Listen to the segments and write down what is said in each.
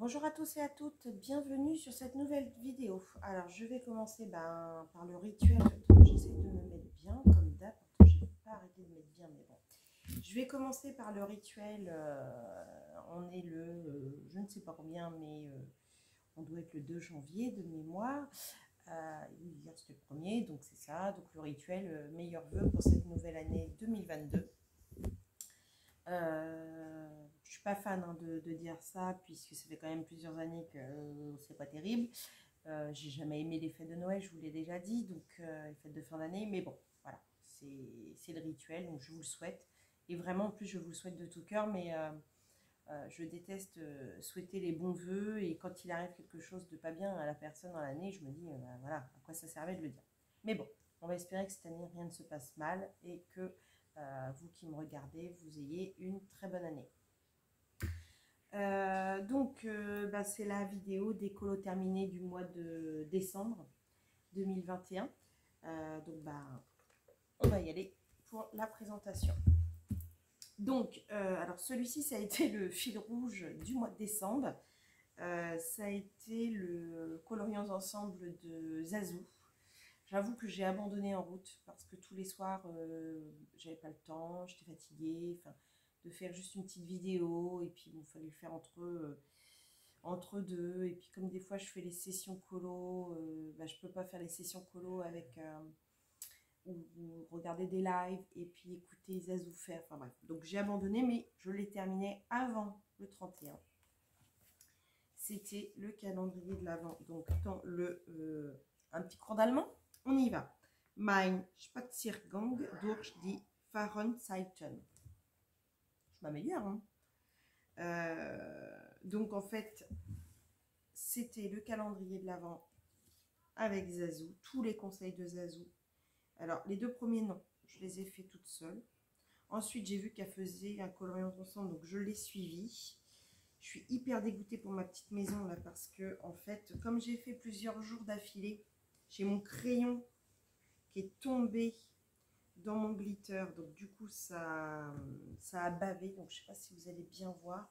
Bonjour à tous et à toutes, bienvenue sur cette nouvelle vidéo. Alors je vais commencer par le rituel. J'essaie de me mettre bien comme d'hab, je n'ai pas arrêté de me mettre bien, mais bon. Je vais commencer par le rituel. On est je ne sais pas combien, mais on doit être le 2 janvier de mémoire. Hier c'était le premier, donc c'est ça. Donc le rituel, meilleurs vœux pour cette nouvelle année 2022. Je suis pas fan de dire ça, puisque ça fait quand même plusieurs années que c'est pas terrible. J'ai jamais aimé les fêtes de Noël, je vous l'ai déjà dit, donc les fêtes de fin d'année, mais bon, voilà, c'est le rituel, donc je vous le souhaite. Et vraiment, en plus, je vous le souhaite de tout cœur, mais je déteste souhaiter les bons vœux, et quand il arrive quelque chose de pas bien à la personne dans l'année, je me dis, voilà, à quoi ça servait de le dire. Mais bon, on va espérer que cette année, rien ne se passe mal, et que vous qui me regardez, vous ayez une très bonne année. C'est la vidéo des colos terminés du mois de décembre 2021. On va y aller pour la présentation. Alors celui-ci, ça a été le fil rouge du mois de décembre. Ça a été le coloriant ensemble de Zazou. J'avoue que j'ai abandonné en route parce que tous les soirs, j'avais pas le temps, j'étais fatiguée, de faire juste une petite vidéo, et puis il fallait le faire entre deux, et puis comme des fois je fais les sessions colo, je peux pas faire les sessions colo avec ou regarder des lives et puis écouter Zazou faire, enfin bref, donc j'ai abandonné, mais je l'ai terminé avant le 31. C'était le calendrier de l'Avent, donc dans un petit cours d'allemand, on y va. Mein Spaziergang durch die Fahrenzeiten. Je m'améliore, hein. Donc en fait, c'était le calendrier de l'Avent avec Zazou, tous les conseils de Zazou. Alors les deux premiers, non, je les ai fait toutes seules. Ensuite, j'ai vu qu'elle faisait un coloriant ensemble, donc je l'ai suivi. Je suis hyper dégoûtée pour ma petite maison là, parce que en fait, comme j'ai fait plusieurs jours d'affilée, j'ai mon crayon qui est tombé dans mon glitter, donc du coup ça a bavé, donc je sais pas si vous allez bien voir.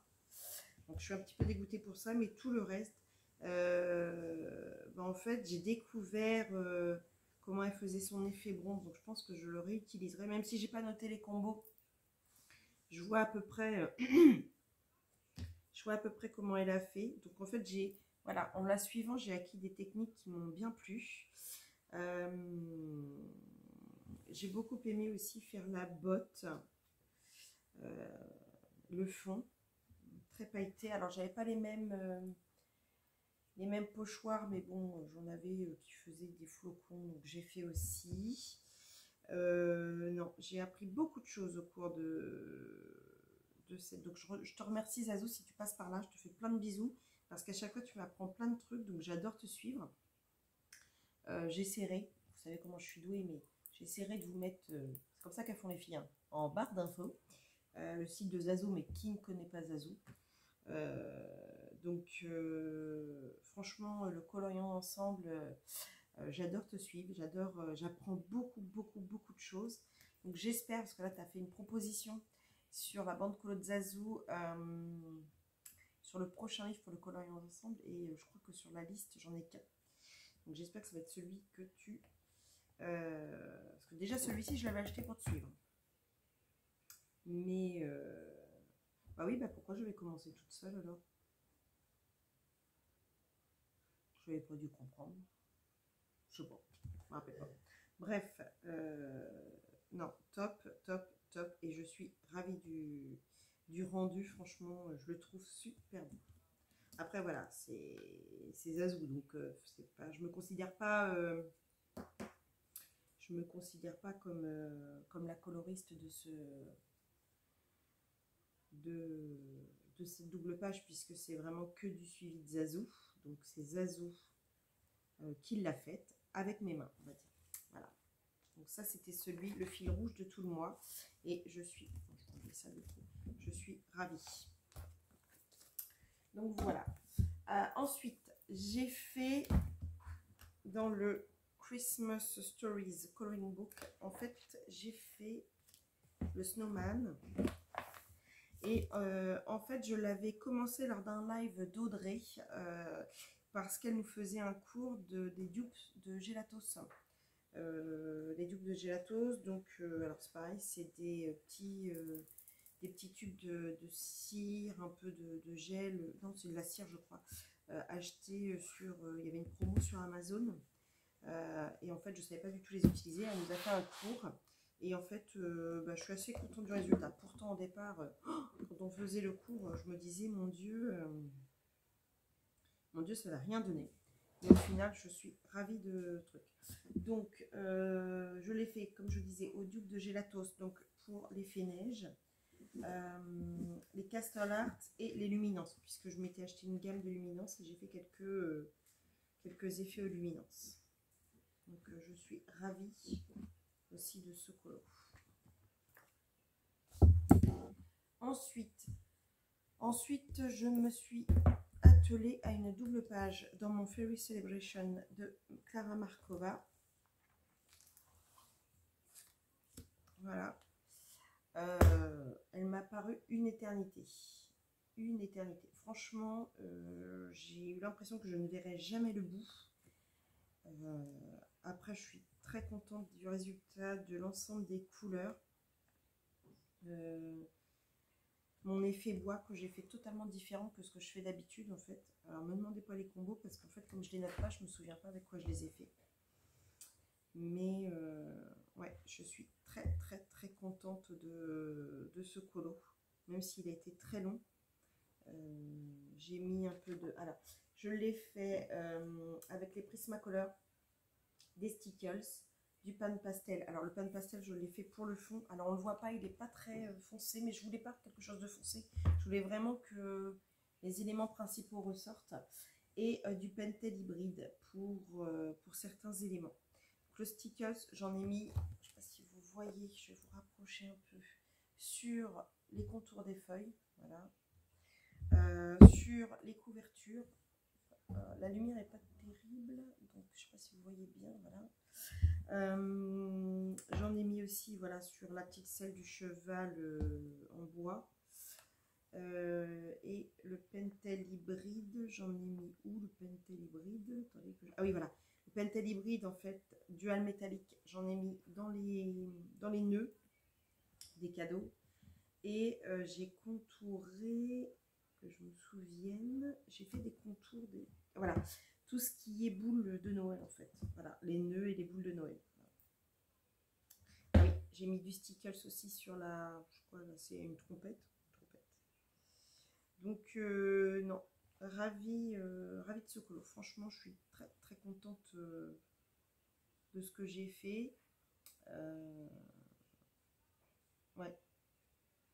Donc je suis un petit peu dégoûtée pour ça, mais tout le reste, en fait j'ai découvert comment elle faisait son effet bronze, donc je pense que je le réutiliserai, même si j'ai pas noté les combos. Je vois à peu près comment elle a fait. Donc en fait voilà, en la suivant, j'ai acquis des techniques qui m'ont bien plu. J'ai beaucoup aimé aussi faire la botte, le fond, très pailleté. Alors j'avais pas les mêmes pochoirs, mais bon, j'en avais qui faisaient des flocons, donc j'ai fait aussi. Non, j'ai appris beaucoup de choses au cours de cette... Donc je te remercie Zazou, si tu passes par là, je te fais plein de bisous, parce qu'à chaque fois tu m'apprends plein de trucs, donc j'adore te suivre. J'essaierai, vous savez comment je suis douée, mais j'essaierai de vous mettre, c'est comme ça qu'elles font les filles, hein, en barre d'infos, le site de Zazou, mais qui ne connaît pas Zazou. Franchement, le coloriant ensemble, j'adore te suivre, j'apprends beaucoup de choses. Donc j'espère, parce que là tu as fait une proposition sur la bande colo de Zazou, sur le prochain livre pour le coloriant ensemble, et je crois que sur la liste j'en ai 4. Donc j'espère que ça va être celui que tu... parce que déjà celui-ci je l'avais acheté pour te suivre. Mais... bah oui, pourquoi je vais commencer toute seule alors? Je n'avais pas dû comprendre. Je sais pas, je me rappelle pas. Bref, non, top. Et je suis ravie du rendu, franchement, je le trouve super beau. Après, voilà, c'est Zazou, donc je me considère pas comme la coloriste de cette double page, puisque c'est vraiment que du suivi de Zazou. Donc c'est Zazou qui l'a faite avec mes mains, on va dire. Voilà. Donc ça, c'était le fil rouge de tout le mois. Et je suis ravie. Donc voilà. Ensuite, j'ai fait dans le Christmas Stories Coloring Book, en fait, j'ai fait le snowman. Et en fait, je l'avais commencé lors d'un live d'Audrey parce qu'elle nous faisait un cours des dupes de gelatos. Les dupes de gelatos, donc alors c'est pareil, c'est des petits tubes de cire, un peu de gel, non c'est de la cire je crois, acheté sur, il y avait une promo sur Amazon. Et en fait je ne savais pas du tout les utiliser, elle nous a fait un cours. Et en fait, je suis assez contente du résultat. Pourtant, au départ, quand on faisait le cours, je me disais, mon Dieu, ça n'a rien donné. Mais au final, je suis ravie de truc. Donc, je l'ai fait, comme je disais, au dupe de gelatos, donc pour l'effet neige, les Castle Art et les luminances, puisque je m'étais acheté une gamme de luminances et j'ai fait quelques effets aux luminances. Donc, je suis ravie aussi de ce colo. Ensuite, je me suis attelée à une double page dans mon Fairy Celebration de Klara Markova. Voilà. Elle m'a paru une éternité. Une éternité. Franchement, j'ai eu l'impression que je ne verrais jamais le bout. Après, je suis très contente du résultat de l'ensemble des couleurs. Mon effet bois que j'ai fait totalement différent que ce que je fais d'habitude en fait. Alors me demandez pas les combos parce qu'en fait comme je les note pas, je me souviens pas avec quoi je les ai fait. Mais ouais, je suis très très très contente de ce colo, même s'il a été très long. J'ai mis un peu de... Alors, je l'ai fait avec les Prismacolor, des Stickles, du pan pastel. Alors le pan pastel, je l'ai fait pour le fond. Alors on le voit pas, il n'est pas très foncé, mais je voulais pas quelque chose de foncé. Je voulais vraiment que les éléments principaux ressortent. Et du pentel hybride pour certains éléments. Donc, le stickers, j'en ai mis, je sais pas si vous voyez, je vais vous rapprocher un peu, sur les contours des feuilles, voilà. Sur les couvertures, la lumière n'est pas terrible, donc je sais pas si vous voyez bien, voilà. J'en ai mis aussi voilà, sur la petite selle du cheval en bois. Et le pentel hybride, j'en ai mis où le pentel hybride? Attendez que je... Ah oui, voilà. Le pentel hybride, en fait, dual métallique, j'en ai mis dans les nœuds des cadeaux. Et j'ai contouré, que je me souvienne, j'ai fait des contours des... Voilà, tout ce qui est boules de Noël, en fait. Voilà, les nœuds et les boules de Noël. Ah oui, j'ai mis du stickers aussi sur la... Je crois que c'est une trompette. Donc, non, ravie de ce colo. Franchement, je suis très très contente de ce que j'ai fait. Ouais,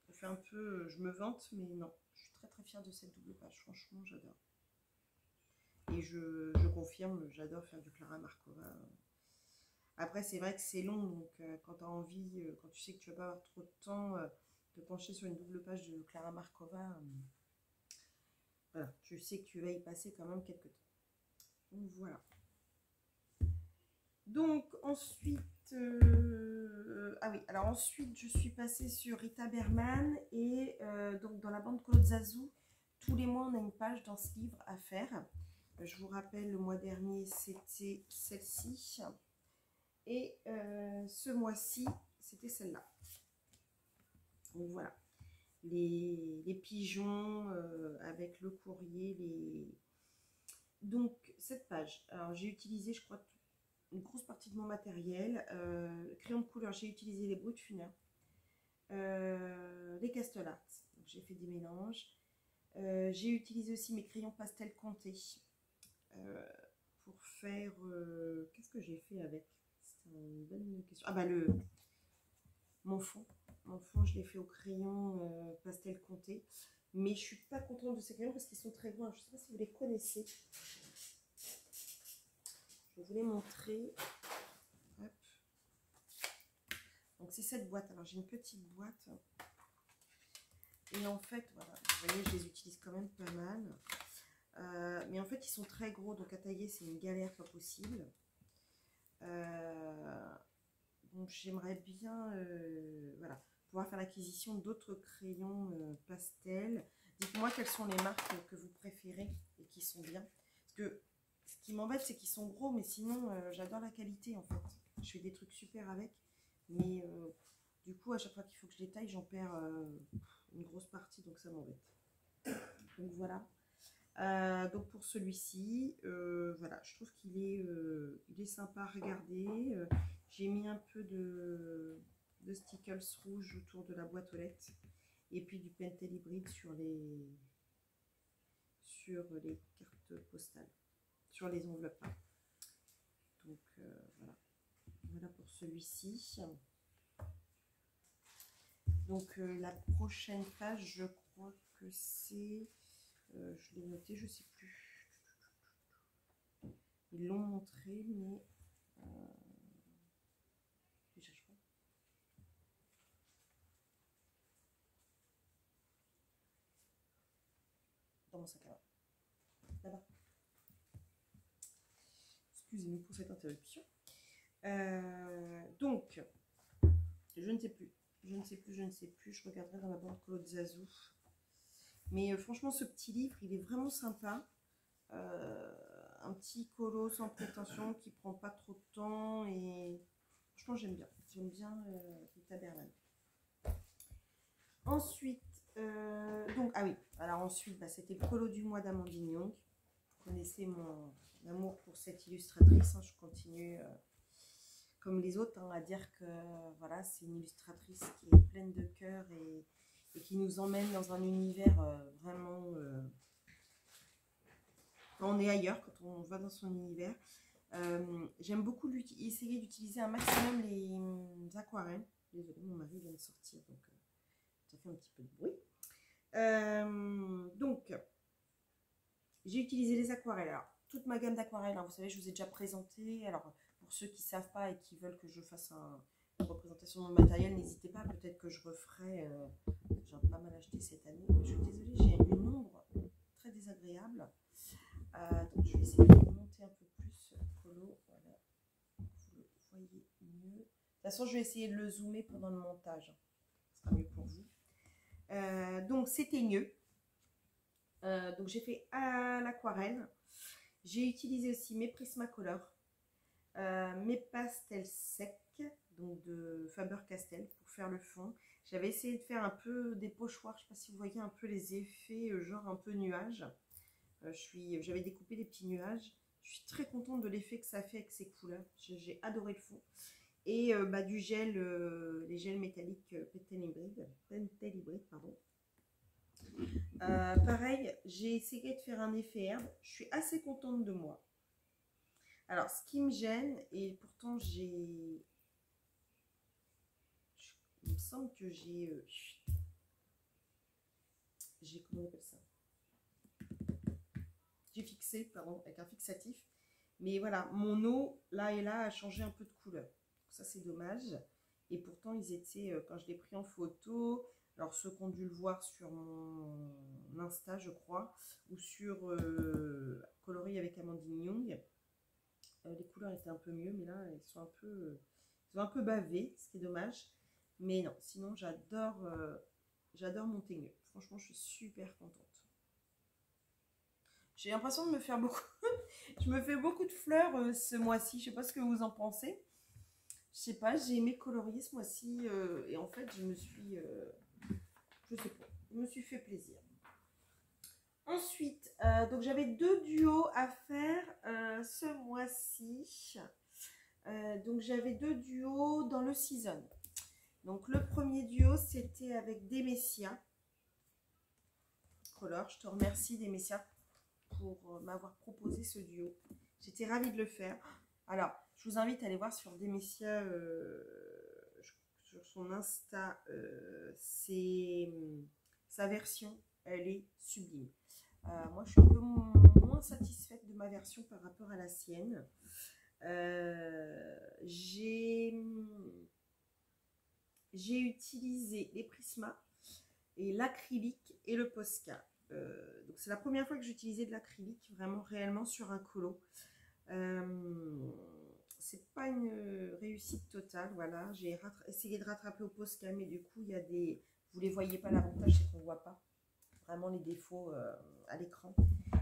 ça fait un peu... je me vante, mais non, je suis très très fière de cette double page. Franchement, j'adore. Et je confirme, j'adore faire du Klara Markova. Après, c'est vrai que c'est long, donc quand tu as envie, quand tu sais que tu vas pas avoir trop de temps, de pencher sur une double page de Klara Markova, voilà, tu sais que tu vas y passer quand même quelques temps. Donc voilà. Donc ensuite, ah oui, alors ensuite je suis passée sur Rita Berman et donc dans la bande Claude Zazou, tous les mois on a une page dans ce livre à faire. Je vous rappelle, le mois dernier c'était celle-ci et ce mois-ci c'était celle-là. Donc voilà, les pigeons avec le courrier, donc cette page. Alors j'ai utilisé, je crois, une grosse partie de mon matériel. Crayon de couleur, j'ai utilisé les Brut Funner, les Castle Art, j'ai fait des mélanges. J'ai utilisé aussi mes crayons pastel Comté pour faire... qu'est-ce que j'ai fait avec? C'est une bonne question. Ah bah mon fond. Mon fond, je l'ai fait au crayon pastel Comté. Mais je suis pas contente de ces crayons parce qu'ils sont très gros. Je ne sais pas si vous les connaissez. Je vais vous les montrer. Hop. Donc c'est cette boîte. Alors j'ai une petite boîte. Et en fait, voilà, vous voyez, je les utilise quand même pas mal. Mais en fait, ils sont très gros. Donc à tailler, c'est une galère pas possible. Donc j'aimerais bien... voilà. pouvoir faire l'acquisition d'autres crayons pastel. Dites-moi quelles sont les marques que vous préférez et qui sont bien. Parce que ce qui m'embête, c'est qu'ils sont gros, mais sinon, j'adore la qualité en fait. Je fais des trucs super avec, mais du coup, à chaque fois qu'il faut que je les taille, j'en perds une grosse partie, donc ça m'embête. Donc voilà. Donc pour celui-ci, voilà, je trouve qu'il est, il est sympa à regarder. J'ai mis un peu de stickers rouges autour de la boîte aux lettres et puis du Pentel hybride sur les cartes postales, sur les enveloppes. Donc voilà. Voilà pour celui-ci. Donc la prochaine page, je crois que c'est... je l'ai noté, je sais plus. Ils l'ont montré, mais... déjà, je crois. Dans mon sac à main. Là-bas. Excusez-moi pour cette interruption. Donc, je ne sais plus. Je ne sais plus. Je regarderai dans la banque Claude Zazou. Mais franchement, ce petit livre, il est vraiment sympa. Un petit colo sans prétention qui prend pas trop de temps. Et franchement, j'aime bien. J'aime bien Rita Berman. Ensuite, donc, ah oui. Alors ensuite, bah, c'était le colo du mois d'Amandine Young. Vous connaissez mon amour pour cette illustratrice. Hein, je continue... comme les autres, hein, à dire que voilà, c'est une illustratrice qui est pleine de cœur et qui nous emmène dans un univers vraiment... quand on est ailleurs, quand on va dans son univers. J'aime beaucoup essayer d'utiliser un maximum les aquarelles. Désolée, mon mari vient de sortir, donc ça fait un petit peu de bruit. Donc, j'ai utilisé les aquarelles. Alors, toute ma gamme d'aquarelles, hein, vous savez, je vous ai déjà présenté. Alors, pour ceux qui ne savent pas et qui veulent que je fasse une représentation de mon matériel, n'hésitez pas, peut-être que je referai, j'ai pas mal acheté cette année, je suis désolée, j'ai une ombre très désagréable, donc je vais essayer de monter un peu plus le colo, voilà, vous le voyez mieux. De toute façon, je vais essayer de le zoomer pendant le montage, ce sera mieux pour vous. Donc c'était mieux, donc j'ai fait à l'aquarelle, j'ai utilisé aussi mes Prismacolor. Mes pastels secs, donc de Faber-Castell pour faire le fond. J'avais essayé de faire un peu des pochoirs, je ne sais pas si vous voyez un peu les effets, genre un peu nuages. J'avais découpé des petits nuages. Je suis très contente de l'effet que ça fait avec ces couleurs. J'ai adoré le fond. Et bah, du gel, les gels métalliques Pentel hybride, pardon. Pareil, j'ai essayé de faire un effet herbe. Je suis assez contente de moi. Alors, ce qui me gêne, et pourtant il me semble que j'ai, comment on appelle ça? J'ai fixé, pardon, avec un fixatif. Mais voilà, mon eau, là et là, a changé un peu de couleur. Ça, c'est dommage. Et pourtant, ils étaient, quand je l'ai pris en photo, alors ceux qui ont dû le voir sur mon Insta, je crois, ou sur Coloris avec Amandine Young, les couleurs étaient un peu mieux, mais là, ils sont un peu bavés, ce qui est dommage. Mais non, sinon, j'adore mon teigneux. Franchement, je suis super contente. J'ai l'impression de me faire beaucoup... je me fais beaucoup de fleurs ce mois-ci. Je sais pas ce que vous en pensez. Je sais pas, j'ai aimé colorier ce mois-ci. Et en fait, je sais pas, je me suis fait plaisir. Ensuite, donc j'avais 2 duos à faire ce mois-ci. Donc j'avais 2 duos dans le season. Donc le premier duo, c'était avec Demesia Color. Je te remercie Demesia pour m'avoir proposé ce duo. J'étais ravie de le faire. Alors, je vous invite à aller voir sur Demesia, sur son Insta, sa version, elle est sublime. Moi, je suis un peu moins satisfaite de ma version par rapport à la sienne. J'ai utilisé les Prisma et l'acrylique et le Posca. Donc c'est la première fois que j'utilisais de l'acrylique vraiment réellement sur un colo. C'est pas une réussite totale, voilà. J'ai essayé de rattraper au Posca, mais du coup, il y a des... Vous les voyez pas, l'avantage, c'est qu'on voit pas vraiment les défauts à l'écran.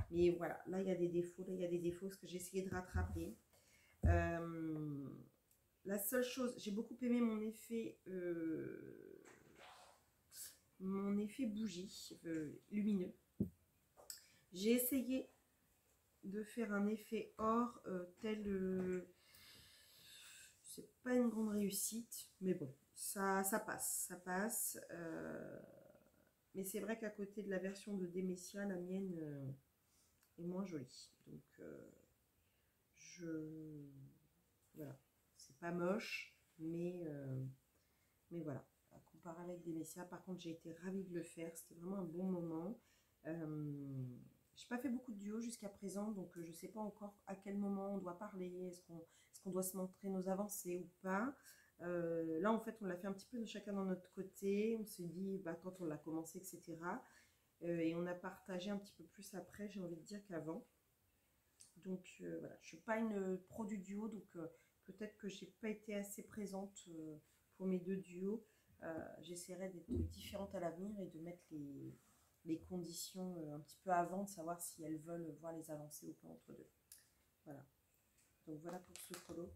Mais voilà, là, il y a des défauts, là, il y a des défauts, ce que j'ai essayé de rattraper. La seule chose, j'ai beaucoup aimé mon effet bougie lumineux. J'ai essayé de faire un effet or c'est pas une grande réussite, mais bon, ça passe. Mais c'est vrai qu'à côté de la version de Demesia, la mienne est moins jolie. Donc, voilà, c'est pas moche, mais voilà, à comparer avec Demesia. Par contre, j'ai été ravie de le faire, c'était vraiment un bon moment. J'ai pas fait beaucoup de duos jusqu'à présent, donc je sais pas encore à quel moment on doit parler, est-ce qu'on doit se montrer nos avancées ou pas. Là, en fait, on l'a fait un petit peu de chacun dans notre côté, on s'est dit bah, quand on l'a commencé, etc. Et on a partagé un petit peu plus après, j'ai envie de dire, qu'avant. Donc voilà, je suis pas une pro du duo, donc peut-être que j'ai pas été assez présente pour mes 2 duos. J'essaierai d'être différente à l'avenir et de mettre les conditions un petit peu avant, de savoir si elles veulent voir les avancées ou pas entre deux. Voilà. Donc voilà pour ce colo.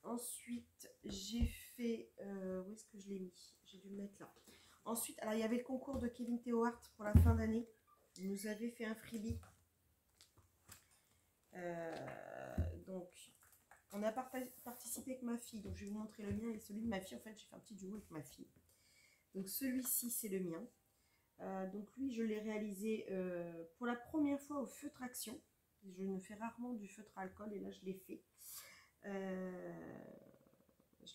Ensuite, j'ai fait... où est-ce que je l'ai mis? J'ai dû le mettre là. Ensuite, alors il y avait le concours de Kevin Théohart pour la fin d'année. Il nous avait fait un freebie. Donc, on a participé avec ma fille. Donc, je vais vous montrer le mien et celui de ma fille. En fait, j'ai fait un petit duo avec ma fille. Donc, celui-ci, c'est le mien. Donc, lui, je l'ai réalisé pour la première fois au feutre action. Je ne fais rarement du feutre à alcool et là, je l'ai fait. Je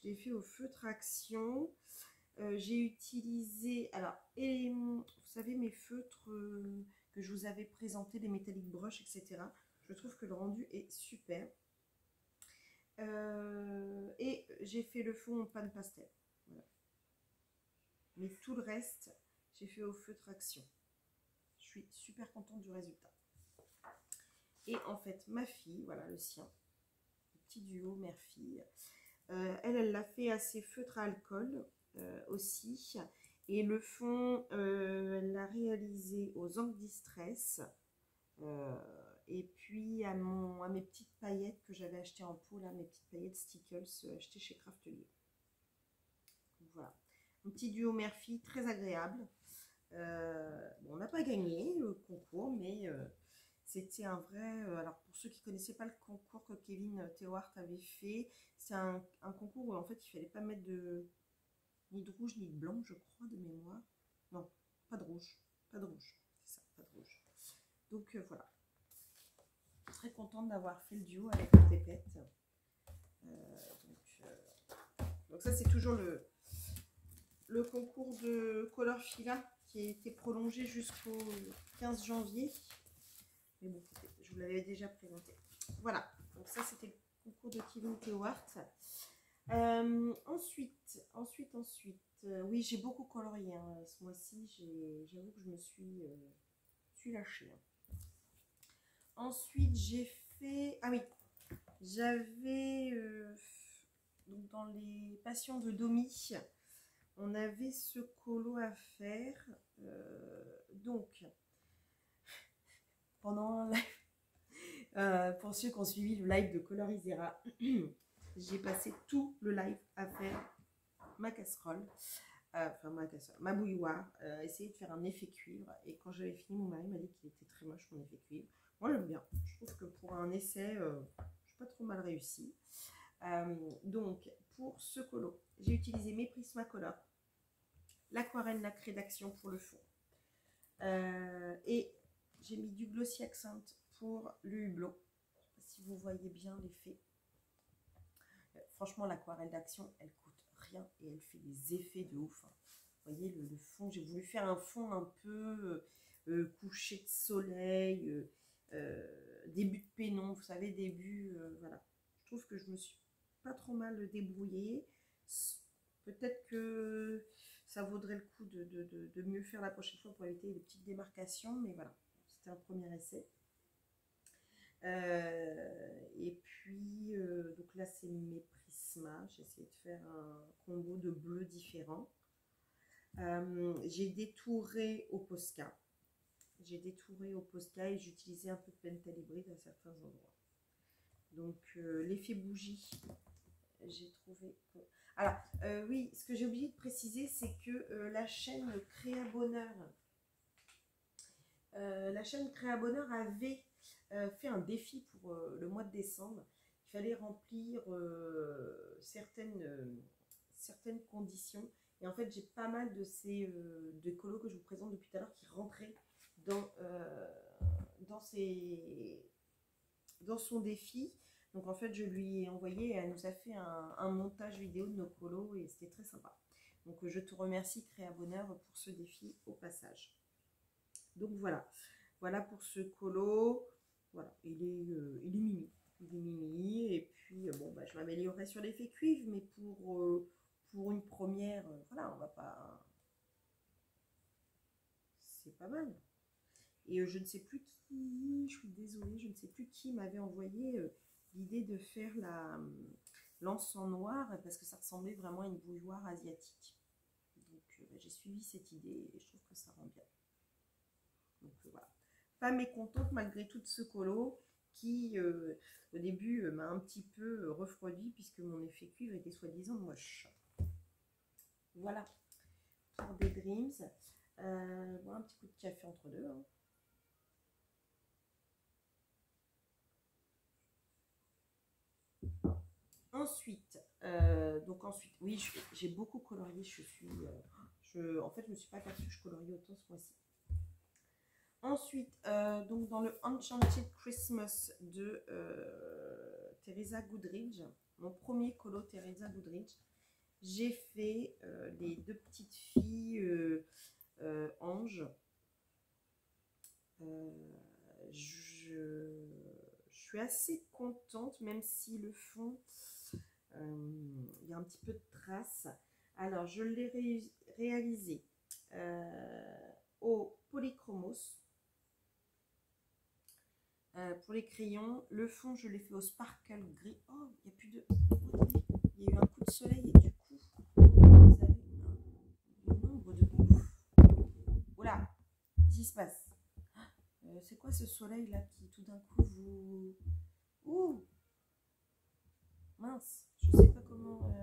l'ai fait au feutre action. J'ai utilisé, alors, et, vous savez, mes feutres que je vous avais présentés, les Metallic Brush, etc. Je trouve que le rendu est super. Et j'ai fait le fond en panne pastel. Voilà. Mais tout le reste, j'ai fait au feutre action. Je suis super contente du résultat. Et en fait, ma fille, voilà le sien, le petit duo mère-fille, elle l'a fait assez feutre à alcool aussi. Et le fond, elle l'a réalisé aux Angles Distress. Et puis à mes petites paillettes que j'avais achetées en pot, là, mes petites paillettes Stickles achetées chez Craftelier. Donc voilà, un petit duo mère-fille très agréable. Bon, on n'a pas gagné le concours, mais c'était un vrai... alors pour ceux qui ne connaissaient pas le concours que Kevin Théohart avait fait, c'est un concours où en fait il ne fallait pas mettre ni de rouge ni de blanc, je crois, de mémoire. Non, pas de rouge, c'est ça, pas de rouge. Donc voilà. Très contente d'avoir fait le duo avec le Pépette. Donc ça, c'est toujours le concours de Color Fila qui a été prolongé jusqu'au 15 janvier. Mais bon, je vous l'avais déjà présenté. Voilà, donc ça, c'était le concours de Kevin Théohart. Ensuite, oui, j'ai beaucoup colorié hein, ce mois-ci. J'avoue que je me suis lâchée. Ensuite, j'ai fait... Ah oui, j'avais... donc dans les passions de Domi, on avait ce colo à faire. Donc, pendant un live, pour ceux qui ont suivi le live de Colorisera, j'ai passé tout le live à faire ma casserole. Ma bouilloire, essayer de faire un effet cuivre. Et quand j'avais fini, mon mari m'a dit qu'il était très moche mon effet cuivre. Moi j'aime bien, je trouve que pour un essai, je suis pas trop mal réussi. Donc pour ce colo, j'ai utilisé mes Prismacolor, l'aquarelle nacré d'action pour le fond. Et j'ai mis du Glossy Accent pour le hublot. Je sais pas si vous voyez bien l'effet. Franchement, l'aquarelle d'action, elle coûte rien et elle fait des effets de ouf. Hein. Vous voyez le fond, j'ai voulu faire un fond un peu coucher de soleil, début de pénombre, vous savez, voilà. Je trouve que je me suis pas trop mal débrouillée. Peut-être que ça vaudrait le coup de mieux faire la prochaine fois pour éviter les petites démarcations, mais voilà, c'était un premier essai. Et puis, donc Donc là, c'est mes Prisma. J'ai essayé de faire un combo de bleus différents. J'ai détouré au Posca. J'ai détouré au Posca et j'utilisais un peu de Pentel hybride à certains endroits. Donc l'effet bougie, j'ai trouvé que... Alors oui, ce que j'ai oublié de préciser, c'est que la chaîne Créa Bonheur, avait fait un défi pour le mois de décembre. Il fallait remplir certaines conditions. Et en fait, j'ai pas mal de ces de colos que je vous présente depuis tout à l'heure qui rentraient dans son défi. Donc en fait, je lui ai envoyé et elle nous a fait un montage vidéo de nos colos et c'était très sympa. Donc je te remercie Créa Bonheur pour ce défi au passage. Donc voilà, voilà pour ce colo. Voilà, il est mimi. Il est mimi. Et puis bon, bah, je m'améliorerai sur l'effet cuivre, mais pour une première, voilà, on va pas. C'est pas mal. Et je ne sais plus qui, je suis désolée, je ne sais plus qui m'avait envoyé l'idée de faire l'encens noir parce que ça ressemblait vraiment à une bouilloire asiatique. Donc bah, j'ai suivi cette idée et je trouve que ça rend bien. Donc voilà. Pas mécontente malgré tout de ce colo qui au début m'a un petit peu refroidi puisque mon effet cuivre était soi-disant moche. Voilà pour des Dreams. Bon, un petit coup de café entre deux. Hein. Ensuite, oui, j'ai beaucoup colorié. En fait, je ne me suis pas aperçue que je coloriais autant ce mois-ci. Ensuite, donc dans le Enchanted Christmas de Teresa Goodridge, mon premier colo Teresa Goodridge, j'ai fait les deux petites filles anges. Je suis assez contente, même si le fond, il y a un petit peu de traces. Alors, je l'ai réalisé au Polychromos. Pour les crayons, le fond, je l'ai fait au Sparkle Gris. Oh, il n'y a plus de... Il y a eu un coup de soleil et du coup, vous avez un nombre de coups. Oula, qu'est-ce qui se passe? C'est quoi ce soleil là qui tout d'un coup vous... Ouh, mince, je sais pas comment...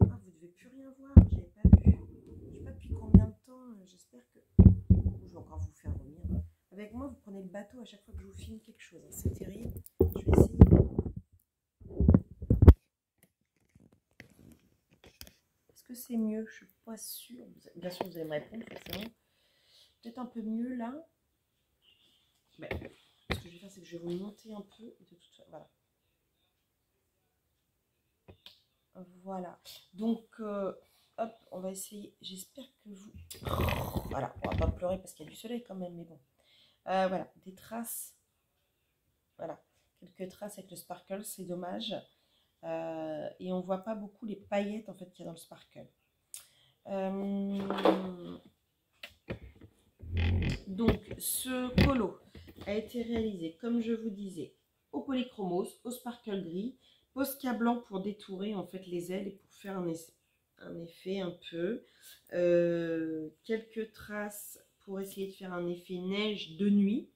Ah, vous devez plus rien voir, j'avais pas vu. Je sais pas depuis combien de temps, j'espère que... Je vais encore vous faire revenir. Avec moi, vous prenez le bateau à chaque fois que je vous filme quelque chose. C'est terrible. Je vais essayer. Est-ce que c'est mieux? Je suis pas sûre. Bien sûr, vous allez me répondre, forcément. Peut-être un peu mieux là. Mais, ce que je vais faire, c'est que je vais vous monter un peu. Et de toute façon, voilà. Voilà. Donc, hop, on va essayer. J'espère que vous... Voilà, on va pas pleurer parce qu'il y a du soleil quand même, mais bon. Voilà, des traces. Voilà, quelques traces avec le sparkle, c'est dommage. Et on voit pas beaucoup les paillettes en fait qu'il y a dans le sparkle. Donc, ce colo a été réalisé, comme je vous disais, au Polychromos, au sparkle gris, Posca blanc pour détourer en fait les ailes et pour faire un effet un peu. Quelques traces pour essayer de faire un effet neige de nuit.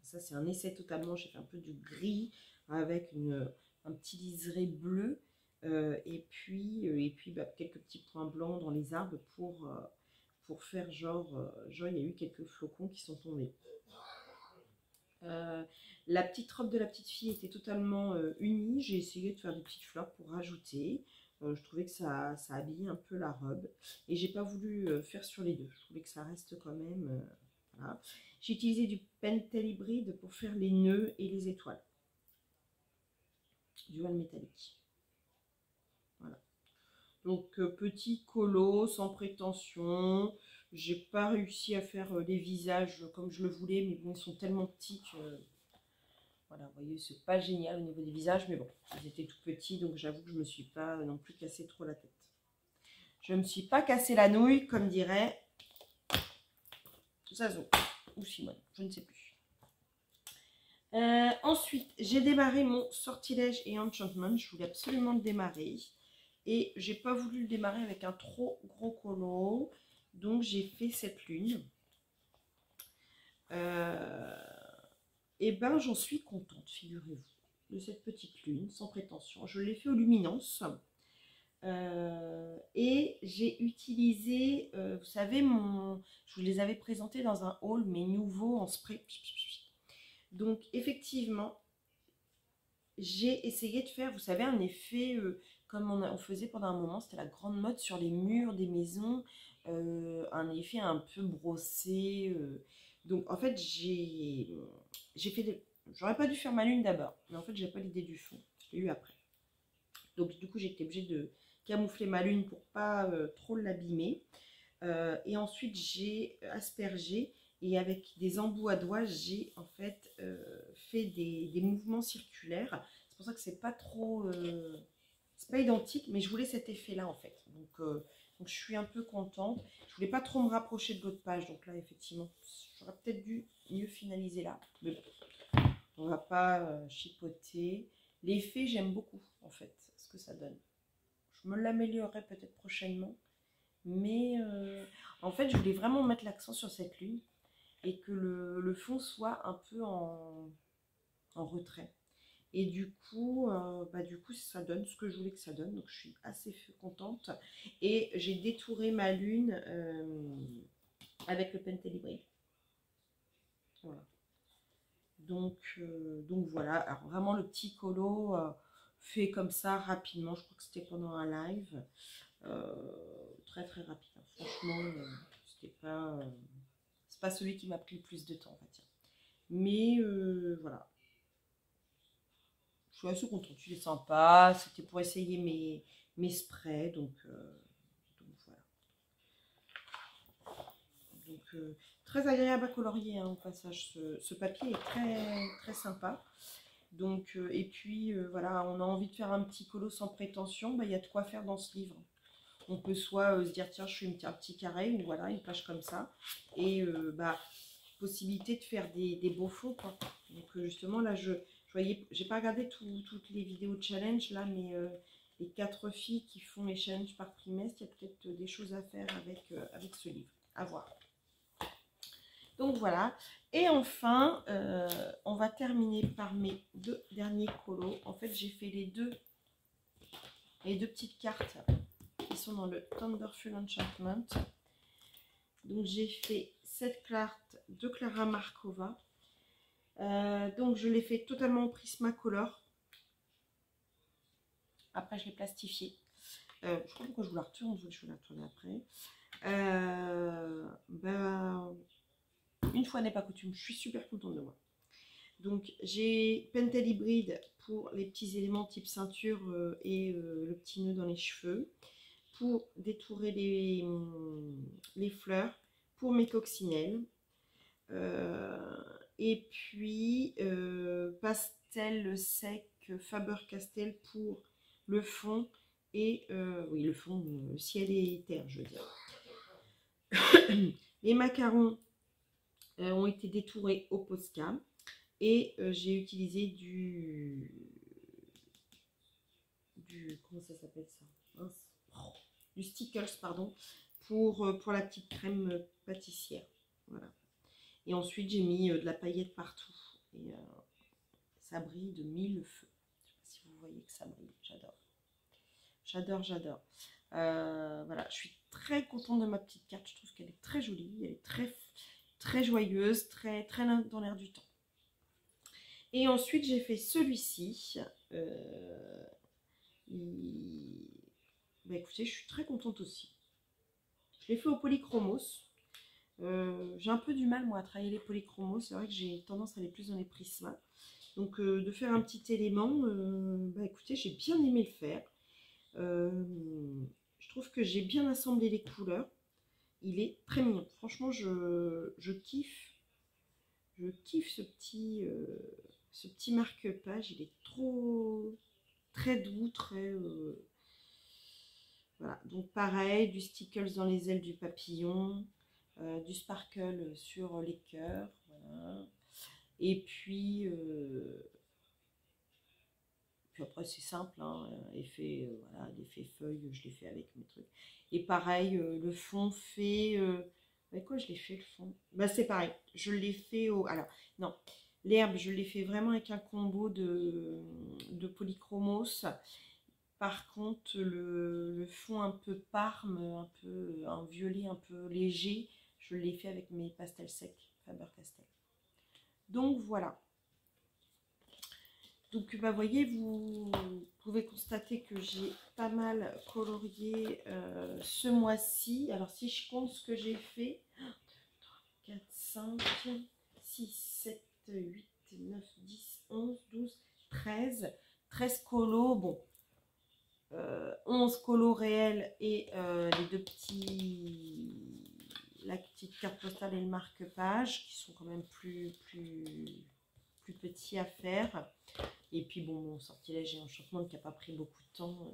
Ça, c'est un essai totalement. J'ai fait un peu du gris avec un petit liseré bleu. Et puis bah, quelques petits points blancs dans les arbres pour faire genre, il y a eu quelques flocons qui sont tombés. La petite robe de la petite fille était totalement unie. J'ai essayé de faire des petites fleurs pour rajouter. Je trouvais que ça habillait un peu la robe. Et j'ai pas voulu faire sur les deux. Je trouvais que ça reste quand même... voilà. J'ai utilisé du Pentel hybride pour faire les nœuds et les étoiles. Dual métallique. Voilà. Donc petit colo, sans prétention. J'ai pas réussi à faire les visages comme je le voulais, mais bon, ils sont tellement petits que... Voilà, vous voyez, c'est pas génial au niveau des visages, mais bon, ils étaient tout petits, donc j'avoue que je me suis pas non plus cassé trop la tête. Je me suis pas cassé la nouille, comme dirait Zazo ou Simone, je ne sais plus. Ensuite, j'ai démarré mon sortilège et enchantment. Je voulais absolument le démarrer. Et j'ai pas voulu le démarrer avec un trop gros colo. Donc j'ai fait cette lune. Et ben j'en suis contente, figurez-vous, de cette petite lune, sans prétention. Je l'ai fait aux luminances. Et j'ai utilisé, vous savez, je vous les avais présentés dans un haul, mes nouveaux en spray. Donc effectivement, j'ai essayé de faire, vous savez, un effet comme on faisait pendant un moment, c'était la grande mode sur les murs des maisons, un effet un peu brossé. Donc en fait, j'ai fait des... J'aurais pas dû faire ma lune d'abord, mais en fait, j'ai pas l'idée du fond. Je l'ai eu après. Donc du coup, j'ai été obligée de camoufler ma lune pour pas trop l'abîmer. Et ensuite, j'ai aspergé et avec des embouts à doigts, j'ai en fait fait des mouvements circulaires. C'est pour ça que c'est pas trop... c'est pas identique, mais je voulais cet effet-là en fait. Donc je suis un peu contente. Je voulais pas trop me rapprocher de l'autre page. Donc là, effectivement, j'aurais peut-être dû mieux finaliser là. Mais bon, on va pas chipoter. L'effet, j'aime beaucoup en fait, ce que ça donne. Je me l'améliorerai peut-être prochainement. Mais en fait, je voulais vraiment mettre l'accent sur cette lune et que le fond soit un peu en retrait. Et du coup, ça donne ce que je voulais que ça donne. Donc, je suis assez contente. Et j'ai détouré ma lune avec le Pentel Hybride. Voilà. Donc voilà. Alors, vraiment, le petit colo fait comme ça rapidement. Je crois que c'était pendant un live. Très très rapide. Franchement, c'était pas... c'est pas celui qui m'a pris le plus de temps, en fait. Mais voilà. Je suis assez contente, il est sympa. C'était pour essayer mes sprays, donc voilà. Donc très agréable à colorier hein, au passage. Ce papier est très très sympa. Donc et puis voilà, on a envie de faire un petit colo sans prétention. Il y a de quoi faire dans ce livre. On peut soit se dire tiens je fais un petit carré, ou voilà une page comme ça, et possibilité de faire des beaux fonds quoi. Donc justement là je voyais, j'ai pas regardé toutes les vidéos de challenge là, mais les 4 filles qui font les challenges par trimestre, il y a peut-être des choses à faire avec ce livre, à voir. Donc voilà, et enfin on va terminer par mes 2 derniers colos. En fait j'ai fait les deux petites cartes qui sont dans le Thunderful Enchantment. Donc j'ai fait cette carte de Clara Markova. Donc je l'ai fait totalement en Prismacolor. Après je l'ai plastifié. Je ne sais pas pourquoi je vous la retourne, je vais la retourner après. Une fois n'est pas coutume, je suis super contente de moi. Donc j'ai Pentel Hybride pour les petits éléments type ceinture et le petit nœud dans les cheveux. Pour détourer les fleurs, pour mes coccinelles. Et puis pastel sec Faber-Castell pour le fond et oui le fond ciel et terre je veux dire. Les macarons ont été détourés au Posca et j'ai utilisé du comment ça s'appelle ça, du Stickles pardon pour la petite crème pâtissière. Voilà. Et ensuite, j'ai mis de la paillette partout. Et ça brille de mille feux. Je ne sais pas si vous voyez que ça brille. J'adore. J'adore, j'adore. Voilà, je suis très contente de ma petite carte. Je trouve qu'elle est très jolie. Elle est très, très joyeuse, très, très dans l'air du temps. Et ensuite, j'ai fait celui-ci. Écoutez, je suis très contente aussi. Je l'ai fait au polychromos. J'ai un peu du mal moi à travailler les polychromos, c'est vrai que j'ai tendance à aller plus dans les prismas. Donc de faire un petit élément, écoutez, j'ai bien aimé le faire. Je trouve que j'ai bien assemblé les couleurs. Il est très mignon. Franchement, je kiffe. Je kiffe ce petit marque-page. Il est trop très doux, très voilà. Donc pareil, du stickles dans les ailes du papillon. Du sparkle sur les cœurs, voilà. Et puis après c'est simple, hein, effet, voilà, l'effet feuille, je l'ai fait avec mes trucs. Et pareil, le fond fait... avec quoi je l'ai fait le fond? Bah c'est pareil, je l'ai fait au... Alors, non, l'herbe, je l'ai fait vraiment avec un combo de polychromos. Par contre, le fond un peu parme, un violet un peu léger, je l'ai fait avec mes pastels secs Faber-Castell. Donc voilà. Donc bah, voyez, vous pouvez constater que j'ai pas mal colorié ce mois-ci. Alors si je compte ce que j'ai fait, 4, 5, 6, 7, 8, 9, 10, 11, 12, 13. 13 colos, bon, 11 colos réels et les deux petits, la petite carte postale et le marque-page qui sont quand même plus petits à faire. Et puis bon, mon sortilège et enchantement qui n'a pas pris beaucoup de temps.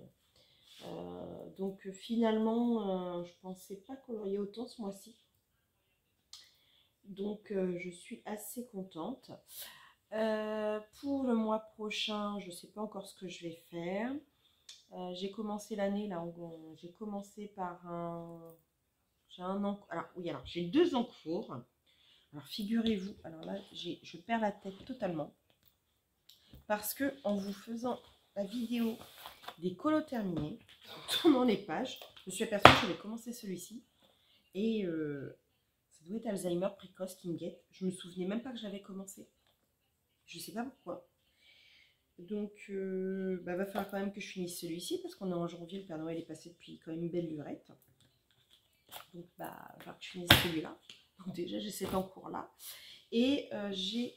Donc finalement, je pensais pas colorier autant ce mois-ci. Donc je suis assez contente. Pour le mois prochain, je ne sais pas encore ce que je vais faire. J'ai commencé l'année là, j'ai commencé par j'ai un en, alors oui, alors j'ai 2 en cours. Alors figurez-vous, alors là je perds la tête totalement parce que en vous faisant la vidéo des colos terminés, en tournant les pages, je me suis aperçue que j'avais commencé celui-ci et ça doit être Alzheimer précoce qui me guette. Je me souvenais même pas que j'avais commencé. Je sais pas pourquoi. Donc, bah, va falloir quand même que je finisse celui-ci parce qu'on est en janvier, le Père Noël est passé depuis quand même une belle lurette. Donc, bah, va falloir que je finisse celui-là. Donc, déjà, j'ai cet en cours là. Et je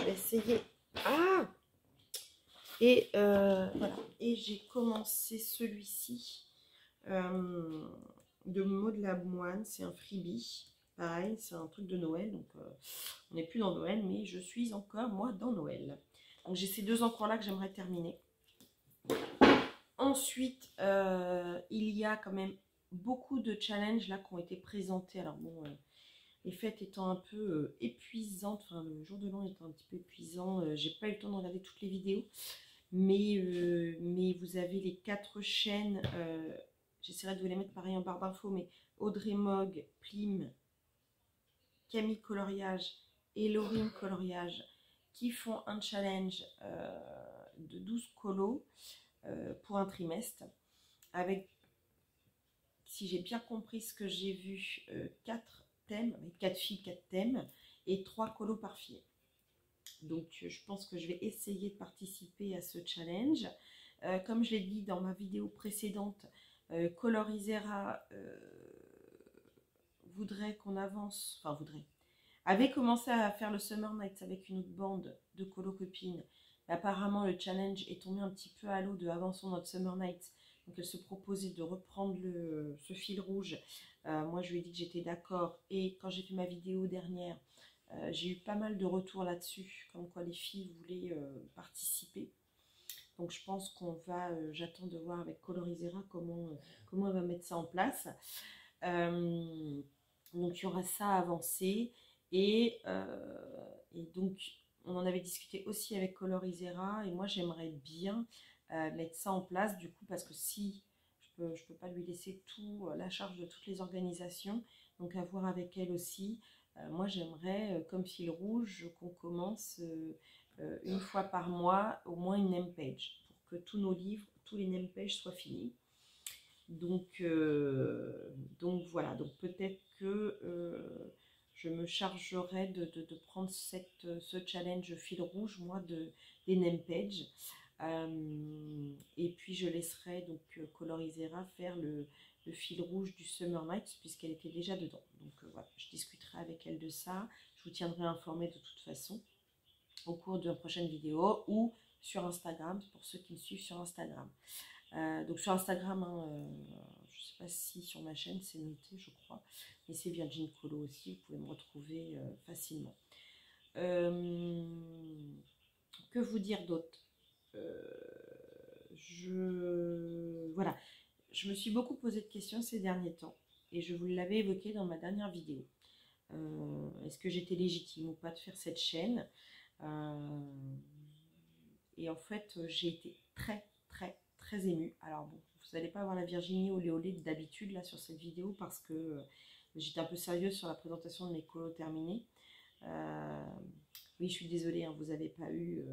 vais essayer. Ah! Et voilà. Et j'ai commencé celui-ci de Maud Lamoine. C'est un freebie. Pareil, c'est un truc de Noël. Donc, on n'est plus dans Noël, mais je suis encore, moi, dans Noël. Donc j'ai ces 2 encours là que j'aimerais terminer. Ensuite, il y a quand même beaucoup de challenges là qui ont été présentés. Alors bon, les fêtes étant un peu épuisantes, enfin le jour de l'an étant un petit peu épuisant, j'ai pas eu le temps de regarder toutes les vidéos. Mais vous avez les 4 chaînes, j'essaierai de vous les mettre pareil en barre d'infos, mais Audrey Mogg, Plim, Camille Coloriage et Laurine Coloriage qui font un challenge de 12 colos pour un trimestre avec, si j'ai bien compris ce que j'ai vu, 4 thèmes, avec 4 filles, 4 thèmes et 3 colos par fille. Donc je pense que je vais essayer de participer à ce challenge. Comme je l'ai dit dans ma vidéo précédente, Colorisera voudrait qu'on avance, enfin avait commencé à faire le Summer Nights avec une autre bande de colo copines. Apparemment, le challenge est tombé un petit peu à l'eau de avançons notre Summer Nights. Donc, elle se proposait de reprendre ce fil rouge. Moi, je lui ai dit que j'étais d'accord. Et quand j'ai fait ma vidéo dernière, j'ai eu pas mal de retours là-dessus, comme quoi les filles voulaient participer. Donc, je pense qu'on va, j'attends de voir avec Colorisera comment elle va mettre ça en place. Donc, il y aura ça à avancer. Et donc, on en avait discuté aussi avec Colorisera. Et moi, j'aimerais bien mettre ça en place, du coup, parce que si je peux pas lui laisser tout, la charge de toutes les organisations, donc à voir avec elle aussi. Moi, j'aimerais, comme fil rouge, qu'on commence une fois par mois, au moins une name page, pour que tous nos livres, tous les name pages soient finis. Donc voilà, donc peut-être que je me chargerai de prendre ce challenge fil rouge, moi, des name pages. Et puis je laisserai donc Colorisera faire le fil rouge du Summer Nights puisqu'elle était déjà dedans. Donc voilà, je discuterai avec elle de ça. Je vous tiendrai informé de toute façon au cours d'une prochaine vidéo ou sur Instagram pour ceux qui me suivent sur Instagram. Donc sur Instagram, hein, je ne sais pas si sur ma chaîne c'est noté, je crois, mais c'est Virgin Colo aussi, vous pouvez me retrouver facilement. Que vous dire d'autre? Voilà, je me suis beaucoup posé de questions ces derniers temps et je vous l'avais évoqué dans ma dernière vidéo. Est-ce que j'étais légitime ou pas de faire cette chaîne? Et en fait, j'ai été très, très, très émue. Alors bon, vous n'allez pas avoir la Virginie olé olé d'habitude là sur cette vidéo parce que j'étais un peu sérieuse sur la présentation de mes colos terminés. Oui, je suis désolée, hein, vous n'avez pas eu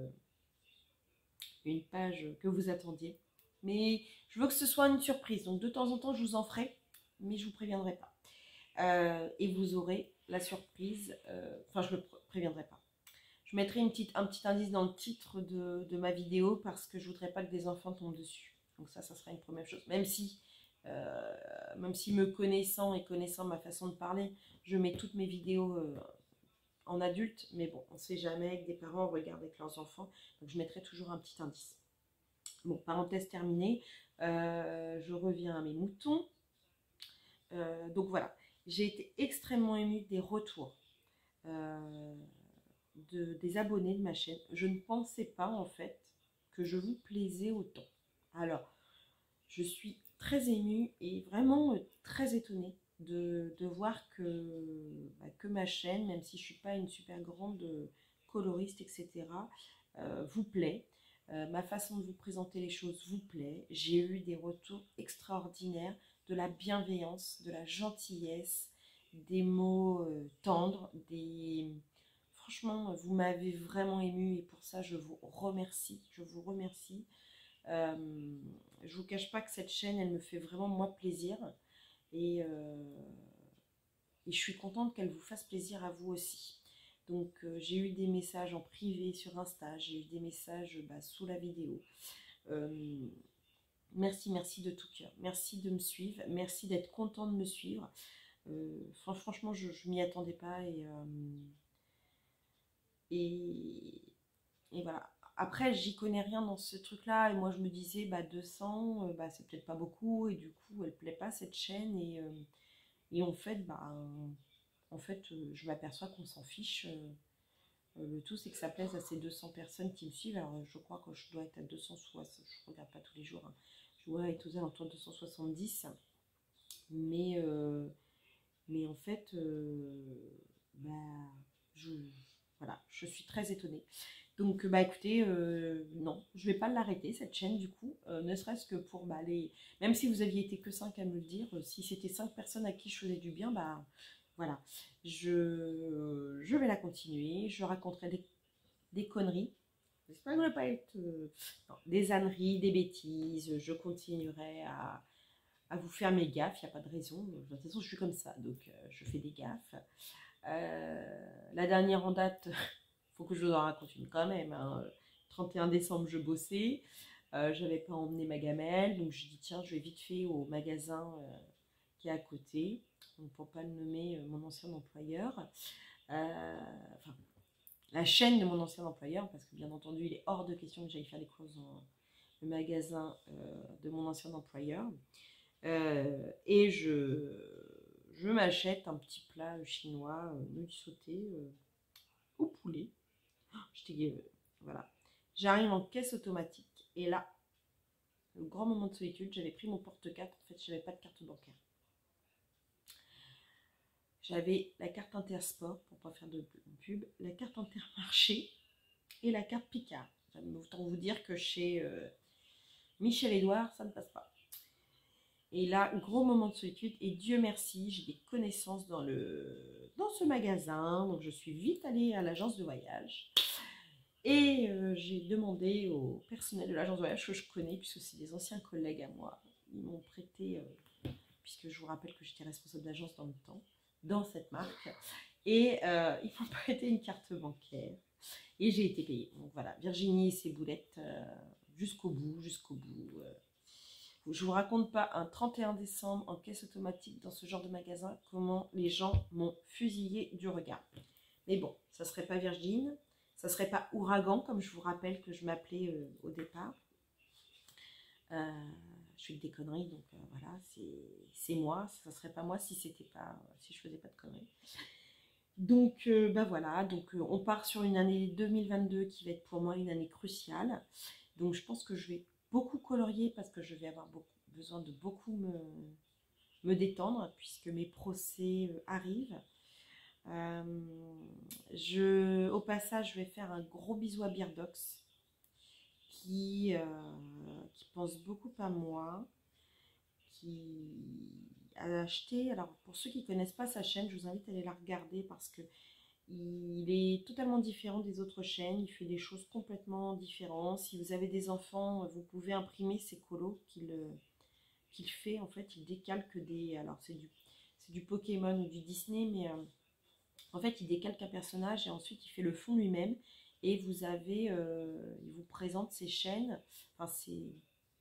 une page que vous attendiez. Mais je veux que ce soit une surprise. Donc de temps en temps, je vous en ferai, mais je ne vous préviendrai pas. Et vous aurez la surprise. Enfin, je ne le préviendrai pas. Je mettrai un petit indice dans le titre de ma vidéo parce que je ne voudrais pas que des enfants tombent dessus. Donc ça sera une première chose. Même si me connaissant et connaissant ma façon de parler, je mets toutes mes vidéos en adulte. Mais bon, on ne sait jamais que des parents regardent avec leurs enfants. Donc je mettrai toujours un petit indice. Bon, parenthèse terminée. Je reviens à mes moutons. Donc voilà, j'ai été extrêmement émue des retours des abonnés de ma chaîne. Je ne pensais pas en fait que je vous plaisais autant. Alors, je suis très émue et vraiment très étonnée de voir que ma chaîne, même si je ne suis pas une super grande coloriste, etc., vous plaît. Ma façon de vous présenter les choses vous plaît. J'ai eu des retours extraordinaires, de la bienveillance, de la gentillesse, des mots tendres, Franchement, vous m'avez vraiment ému et pour ça, je vous remercie. Je vous remercie. Je ne vous cache pas que cette chaîne, elle me fait vraiment moi plaisir. Et je suis contente qu'elle vous fasse plaisir à vous aussi. Donc j'ai eu des messages en privé sur Insta, j'ai eu des messages sous la vidéo. Merci, merci de tout cœur. Merci de me suivre, merci d'être content de me suivre. Franchement, je ne m'y attendais pas et voilà. Après, j'y connais rien dans ce truc-là. Et moi, je me disais, 200, c'est peut-être pas beaucoup. Et du coup, elle plaît pas, cette chaîne. Et en fait, je m'aperçois qu'on s'en fiche. Le tout, c'est que ça plaise à ces 200 personnes qui me suivent. Alors, je crois que je dois être à 260. Je regarde pas tous les jours, hein. Je dois être aux alentours de 270. Mais en fait, je, voilà, je suis très étonnée. Donc, écoutez, non, je ne vais pas l'arrêter, cette chaîne, du coup, ne serait-ce que pour même si vous aviez été que 5 à me le dire, si c'était 5 personnes à qui je faisais du bien, voilà, je vais la continuer, je raconterai des conneries. J'espère que je ne vais pas être non, des âneries, des bêtises, je continuerai à vous faire mes gaffes, il n'y a pas de raison. De toute façon, je suis comme ça, donc je fais des gaffes. La dernière en date, faut que je vous en raconte une quand même, hein. 31 décembre, je bossais. J'avais pas emmené ma gamelle, donc je dis tiens, je vais vite fait au magasin qui est à côté, donc pour pas le nommer mon ancien employeur. Enfin, la chaîne de mon ancien employeur, parce que bien entendu, il est hors de question que j'aille faire les courses dans le magasin de mon ancien employeur. Et je m'achète un petit plat chinois, nouilles sautées au poulet. Voilà. J'arrive en caisse automatique et là, le grand moment de solitude, j'avais pris mon porte-carte. En fait, je n'avais pas de carte bancaire. J'avais la carte Intersport, pour ne pas faire de pub, la carte Intermarché et la carte Picard. Autant vous dire que chez Michel Édouard, ça ne passe pas. Et là, gros moment de solitude. Et Dieu merci, j'ai des connaissances dans ce magasin. Donc, je suis vite allée à l'agence de voyage. Et j'ai demandé au personnel de l'agence de voyage que je connais, puisque c'est des anciens collègues à moi. Ils m'ont prêté, puisque je vous rappelle que j'étais responsable d'agence dans le temps, dans cette marque. Et ils m'ont prêté une carte bancaire. Et j'ai été payée. Donc voilà, Virginie et ses boulettes jusqu'au bout, jusqu'au bout. Je ne vous raconte pas un 31 décembre en caisse automatique dans ce genre de magasin, comment les gens m'ont fusillé du regard. Mais bon, ça ne serait pas Virginie, ça ne serait pas Ouragan, comme je vous rappelle que je m'appelais au départ. Je fais des conneries, donc voilà, c'est moi. Ça ne serait pas moi si je ne faisais pas de conneries. Donc voilà, donc on part sur une année 2022 qui va être pour moi une année cruciale. Donc je pense que je vais beaucoup colorier parce que je vais avoir besoin de beaucoup me détendre puisque mes procès arrivent. Au passage, je vais faire un gros bisou à Birdox qui pense beaucoup à moi, qui a acheté. Alors, pour ceux qui ne connaissent pas sa chaîne, je vous invite à aller la regarder parce que il est totalement différent des autres chaînes. Il fait des choses complètement différentes. Si vous avez des enfants, vous pouvez imprimer ces colos qu'il fait. En fait, il décalque des. Alors, c'est du Pokémon ou du Disney, mais en fait, il décalque un personnage et ensuite il fait le fond lui-même. Et vous avez, il vous présente ses chaînes, enfin ses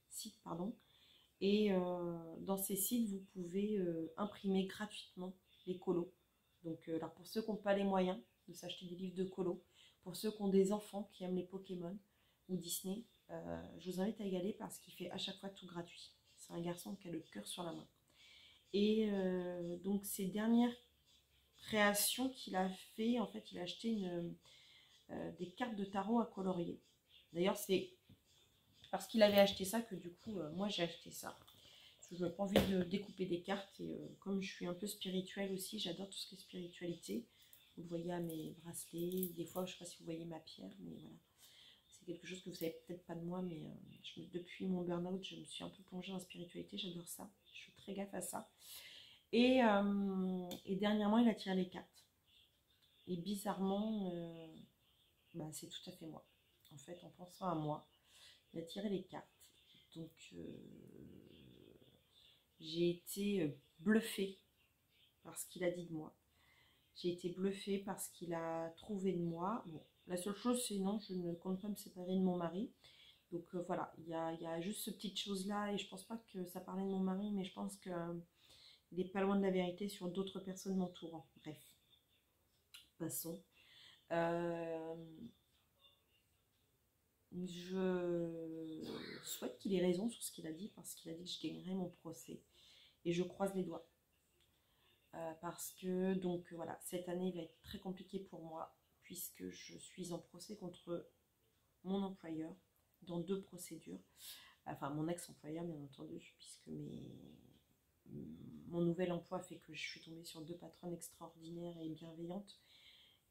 sites, pardon. Et dans ces sites, vous pouvez imprimer gratuitement les colos. Donc, alors pour ceux qui n'ont pas les moyens de s'acheter des livres de colos, pour ceux qui ont des enfants qui aiment les Pokémon ou Disney, je vous invite à y aller parce qu'il fait à chaque fois tout gratuit. C'est un garçon qui a le cœur sur la main. Et donc, ces dernières créations qu'il a fait, en fait, il a acheté des cartes de tarot à colorier. D'ailleurs, c'est parce qu'il avait acheté ça que du coup, moi, j'ai acheté ça. Parce que je n'ai pas envie de découper des cartes. Et comme je suis un peu spirituelle aussi, j'adore tout ce qui est spiritualité. Vous le voyez à mes bracelets. Des fois, je ne sais pas si vous voyez ma pierre, mais voilà. C'est quelque chose que vous savez peut-être pas de moi, mais depuis mon burn-out, je me suis un peu plongée en spiritualité. J'adore ça. Je fais très gaffe à ça. Et dernièrement, il a tiré les cartes. Et bizarrement, bah, c'est tout à fait moi. En fait, en pensant à moi, il a tiré les cartes. Donc, j'ai été bluffée par ce qu'il a dit de moi. J'ai été bluffée par ce qu'il a trouvé de moi. Bon, la seule chose, c'est non, je ne compte pas me séparer de mon mari. Donc voilà, il y a juste ce petite chose-là. Et je pense pas que ça parlait de mon mari, mais je pense qu'il n'est pas loin de la vérité sur d'autres personnes m'entourant. Bref, passons. Je souhaite qu'il ait raison sur ce qu'il a dit parce qu'il a dit que je gagnerais mon procès et je croise les doigts parce que donc voilà, cette année va être très compliquée pour moi puisque je suis en procès contre mon employeur dans 2 procédures, enfin mon ex-employeur bien entendu, puisque mon nouvel emploi fait que je suis tombée sur 2 patronnes extraordinaires et bienveillantes.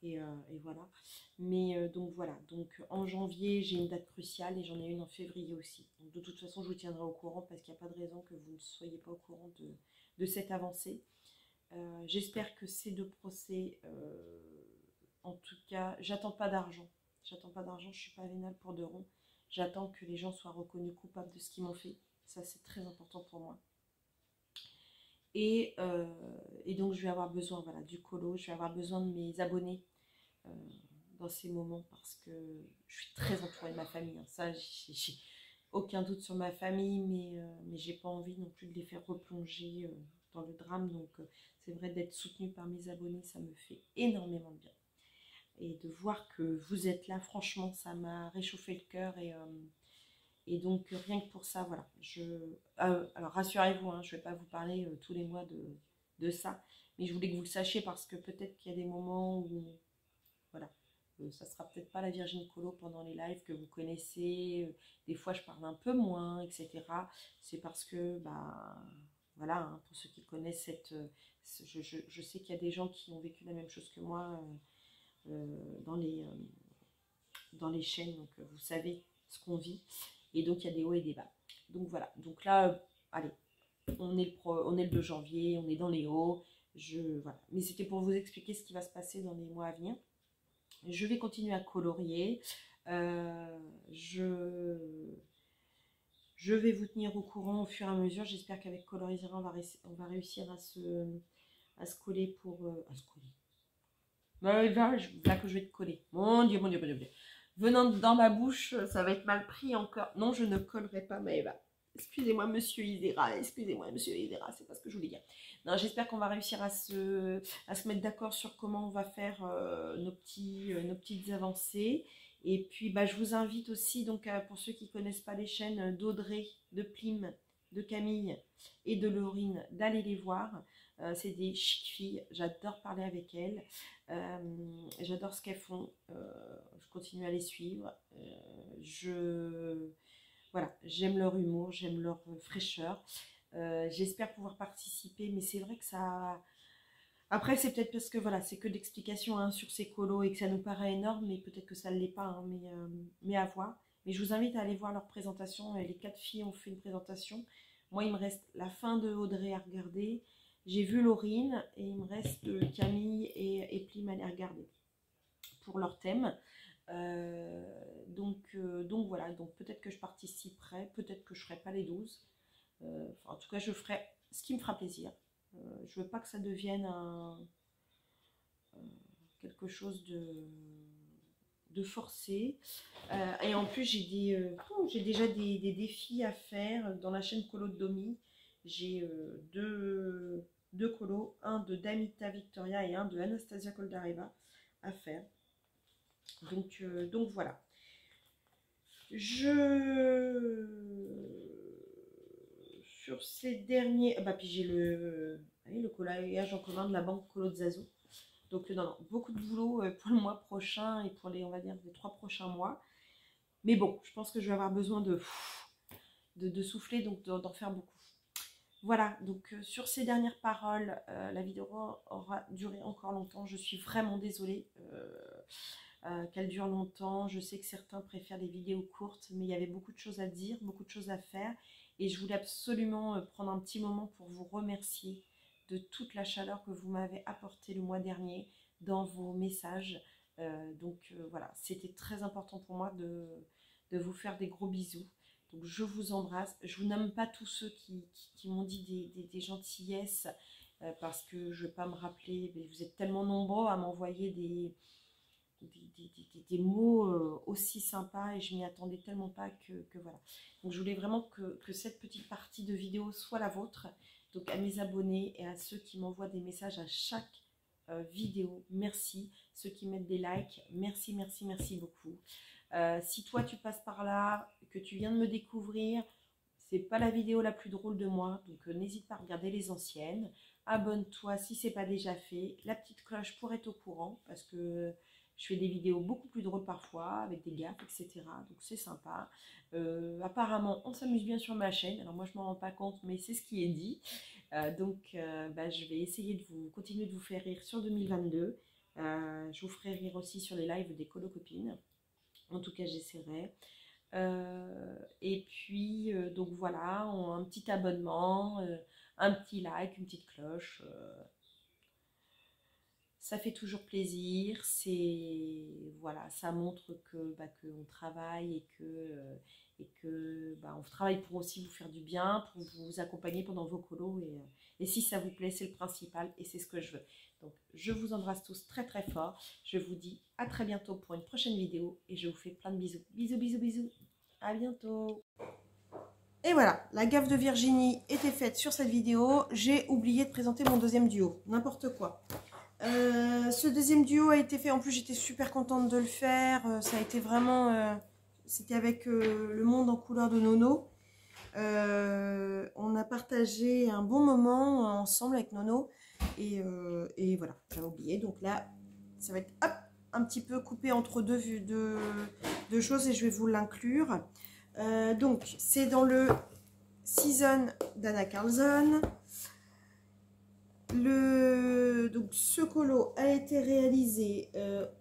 Et voilà. Mais donc voilà, donc en janvier, j'ai une date cruciale et j'en ai une en février aussi. Donc de toute façon, je vous tiendrai au courant parce qu'il n'y a pas de raison que vous ne soyez pas au courant de cette avancée. J'espère que ces 2 procès, en tout cas, j'attends pas d'argent. J'attends pas d'argent, je ne suis pas vénale pour 2 ronds. J'attends que les gens soient reconnus coupables de ce qu'ils m'ont fait. Ça, c'est très important pour moi. Et donc, je vais avoir besoin voilà, du colo, je vais avoir besoin de mes abonnés dans ces moments parce que je suis très entourée de ma famille. Hein. Ça, j'ai aucun doute sur ma famille, mais j'ai pas envie non plus de les faire replonger dans le drame. Donc, c'est vrai d'être soutenue par mes abonnés, ça me fait énormément de bien. Et de voir que vous êtes là, franchement, ça m'a réchauffé le cœur et donc rien que pour ça, voilà. Alors rassurez-vous, hein, je ne vais pas vous parler tous les mois de ça, mais je voulais que vous le sachiez parce que peut-être qu'il y a des moments où, voilà, ça sera peut-être pas la Virgin Colo pendant les lives que vous connaissez. Des fois, je parle un peu moins, etc. C'est parce que, bah, voilà, hein, pour ceux qui connaissent je sais qu'il y a des gens qui ont vécu la même chose que moi dans les chaînes, donc vous savez ce qu'on vit. Et donc, il y a des hauts et des bas. Donc, voilà. Donc là, allez, on est le 2 janvier, on est dans les hauts. Voilà. Mais c'était pour vous expliquer ce qui va se passer dans les mois à venir. Je vais continuer à colorier. Je vais vous tenir au courant au fur et à mesure. J'espère qu'avec Colorisera, on va réussir à se coller pour... à se coller. Là que je vais te coller. Mon Dieu, mon Dieu, mon Dieu, mon Dieu. Venant dans ma bouche, ça va être mal pris encore. Non, je ne collerai pas Maëva. Excusez-moi, monsieur Isera. Excusez-moi, monsieur Isera. C'est pas ce que je voulais dire. Non, j'espère qu'on va réussir à se mettre d'accord sur comment on va faire nos petites avancées. Et puis, bah, je vous invite aussi, donc, pour ceux qui ne connaissent pas les chaînes d'Audrey, de Plim, de Camille et de Laurine, d'aller les voir. C'est des chic filles. J'adore parler avec elles. J'adore ce qu'elles font. Je continue à les suivre. Voilà, j'aime leur humour, j'aime leur fraîcheur. J'espère pouvoir participer, mais c'est vrai que ça Après, c'est peut-être parce que voilà, c'est que d'explications hein, sur ces colos et que ça nous paraît énorme, mais peut-être que ça ne l'est pas, hein, mais à voir. Mais je vous invite à aller voir leur présentation. Les 4 filles ont fait une présentation. Moi, il me reste la fin de Audrey à regarder. J'ai vu Laurine et il me reste Camille et Plim à les regarder pour leur thème. Donc voilà, donc peut-être que je participerai, peut-être que je ne ferai pas les 12. En tout cas, je ferai ce qui me fera plaisir. Je veux pas que ça devienne quelque chose de forcé. Et en plus, j'ai déjà des défis à faire dans la chaîne Colo de Domi. J'ai deux colos, un de Damita Victoria et un de Anastasia Koldareva à faire. Donc voilà. Sur ces derniers... puis j'ai le collage en commun de la banque Colo de Zazo. Donc non, beaucoup de boulot pour le mois prochain et pour on va dire, les 3 prochains mois. Mais bon, je pense que je vais avoir besoin de souffler, donc d'en faire beaucoup. Voilà, donc sur ces dernières paroles, la vidéo aura duré encore longtemps. Je suis vraiment désolée qu'elle dure longtemps. Je sais que certains préfèrent les vidéos courtes, mais il y avait beaucoup de choses à dire, beaucoup de choses à faire. Et je voulais absolument prendre un petit moment pour vous remercier de toute la chaleur que vous m'avez apportée le mois dernier dans vos messages. Voilà, c'était très important pour moi de vous faire des gros bisous. Donc je vous embrasse. Je vous nomme pas tous ceux qui m'ont dit des gentillesses parce que je ne vais pas me rappeler. Mais vous êtes tellement nombreux à m'envoyer des mots aussi sympas et je m'y attendais tellement pas que voilà. Donc je voulais vraiment que cette petite partie de vidéo soit la vôtre. Donc à mes abonnés et à ceux qui m'envoient des messages à chaque vidéo, merci. Ceux qui mettent des likes, merci, merci, merci beaucoup. Si toi tu passes par là, que tu viens de me découvrir, c'est pas la vidéo la plus drôle de moi, donc n'hésite pas à regarder les anciennes. Abonne-toi si c'est pas déjà fait. La petite cloche pour être au courant, parce que je fais des vidéos beaucoup plus drôles parfois, avec des gaffes, etc. Donc c'est sympa. Apparemment, on s'amuse bien sur ma chaîne. Alors moi, je m'en rends pas compte, mais c'est ce qui est dit. Je vais essayer de continuer de vous faire rire sur 2022. Je vous ferai rire aussi sur les lives des colo-copines. En tout cas, j'essaierai. Donc voilà, un petit abonnement, un petit like, une petite cloche. Ça fait toujours plaisir. Voilà, ça montre qu'on travaille et que on travaille pour aussi vous faire du bien, pour vous accompagner pendant vos colos. Et si ça vous plaît, c'est le principal et c'est ce que je veux. Donc, je vous embrasse tous très très fort. Je vous dis à très bientôt pour une prochaine vidéo et je vous fais plein de bisous. Bisous, bisous, bisous. À bientôt. Et voilà, la gaffe de Virginie était faite sur cette vidéo. J'ai oublié de présenter mon deuxième duo. N'importe quoi. Ce deuxième duo a été fait. En plus, j'étais super contente de le faire. Ça a été vraiment... C'était avec Le Monde en couleur de Nono. On a partagé un bon moment ensemble avec Nono. Et voilà, j'avais oublié. Donc là, ça va être hop, un petit peu coupé entre deux choses et je vais vous l'inclure. Donc, c'est dans le Season d'Anna Carlson. Donc, ce colo a été réalisé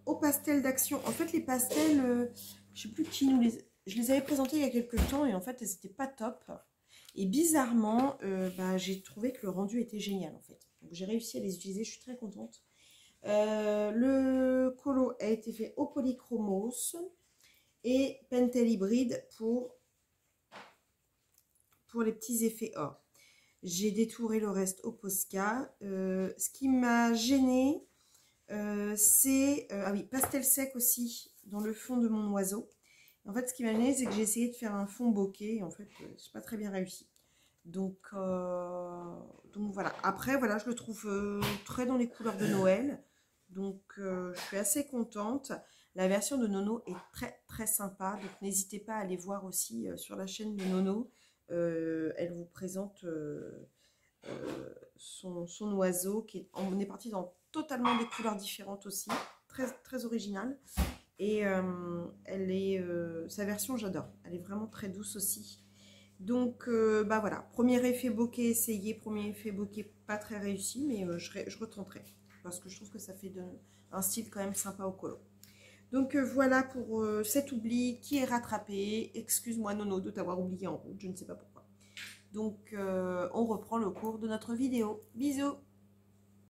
au pastel d'Action. En fait, les pastels, je ne sais plus qui nous les... Je les avais présentés il y a quelques temps et en fait, elles n'étaient pas top. Et bizarrement, j'ai trouvé que le rendu était génial en fait. Donc, j'ai réussi à les utiliser, je suis très contente. Le colo a été fait au polychromos et Pentel hybride pour les petits effets or. J'ai détouré le reste au Posca. Ce qui m'a gêné, c'est... ah oui, pastel sec aussi dans le fond de mon oiseau. En fait, ce qui m'a gêné, c'est que j'ai essayé de faire un fond bokeh. Et en fait, je n'ai pas très bien réussi. Donc voilà. Après, voilà, je le trouve très dans les couleurs de Noël. Donc, je suis assez contente. La version de Nono est très, très sympa. Donc, n'hésitez pas à aller voir aussi sur la chaîne de Nono. Elle vous présente son oiseau. On est parti dans totalement des couleurs différentes aussi. Très, très original. Et sa version, j'adore. Elle est vraiment très douce aussi. Donc, bah voilà, premier effet bokeh essayé, premier effet bokeh pas très réussi, mais je retenterai. Parce que je trouve que ça fait un style quand même sympa au colo. Donc voilà pour cet oubli qui est rattrapé. Excuse-moi Nono de t'avoir oublié en route, je ne sais pas pourquoi. Donc on reprend le cours de notre vidéo. Bisous!